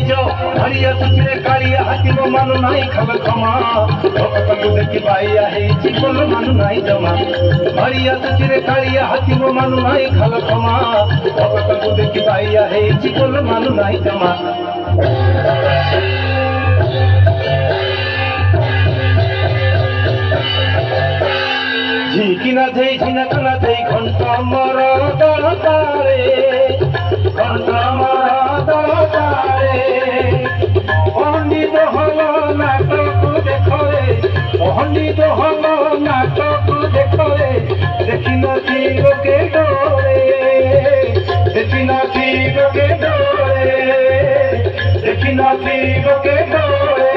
निज हरिया सुचिरे कालिया हाथी मो मानु नाई खब खमा भगत को देखि पाइया हेछि कोन मानु नाई जमा हरिया सुचिरे कालिया हाथी मो मानु नाई खब खमा भगत को देखि पाइया हेछि कोन मानु नाई जमा झिकिना झै झिनकना झै घंटा मर दलतारे घंटा मर दलतारे पंडित हल नाटक देखरे पंडित हल नाटक देखरे देखि नथी लोके डरे देखि नथी लोके डरे देखि नथी लोके डरे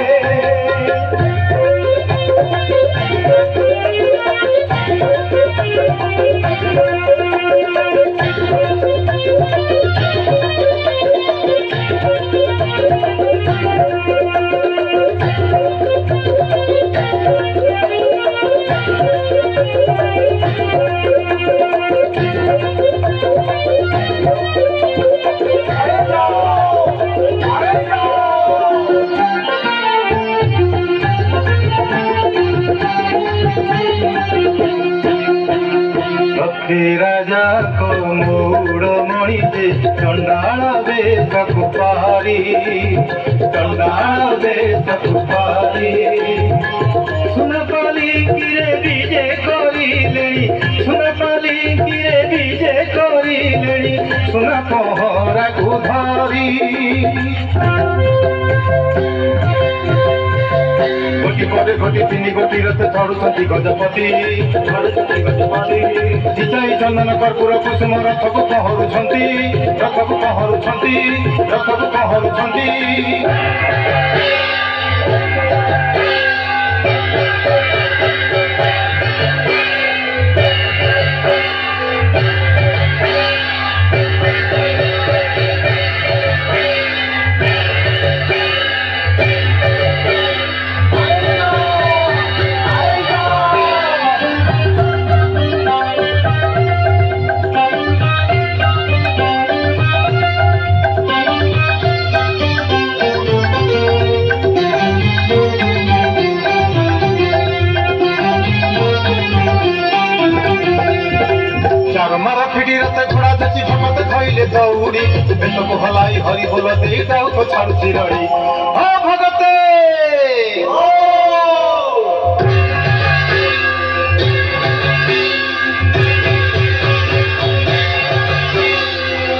राजा को मूड़ मणिजे चंडाल बेश कुपारी चंडाल बेश कुपारी सुनपाली किरे विजे करिलेणी सुनपाली किरे विजे करिलेणी सुन पहरा को धरी गोटी परे गोटी तीनी गोटी रथ छाड़ुछंती गजपति सिंचाई चंदन कर्पूर कुसुम रथको पहरुछंती रथको पहरुछंती रथको पहरुछंती घोड़ा धची भगत धैले दौड़ी बेटको हलाई हरि बोल दे तो छाड़ू चिरड़ी हो भगते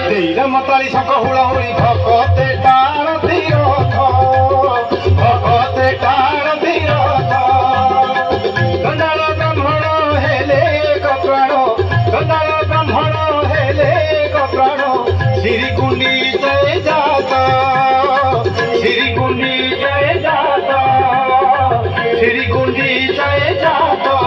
देईरा मताली शंख हुड़ा हुड़ी भगते टाण धीरथ भगते टाण धीरथ गंडाल ब्राह्मण हेले कप्राण गंडाल ब्राह्मण श्री गुंडी जय जाता श्री गुंडी जय जाता श्री गुंडी जय जाता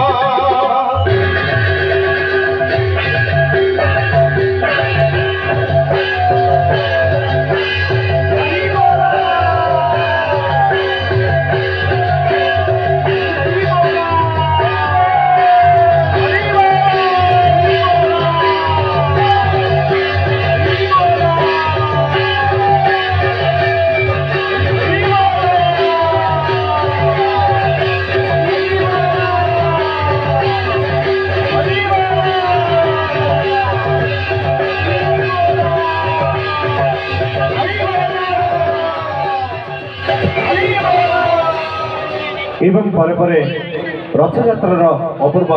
एवं परे परे रथयात्रार अपूर्व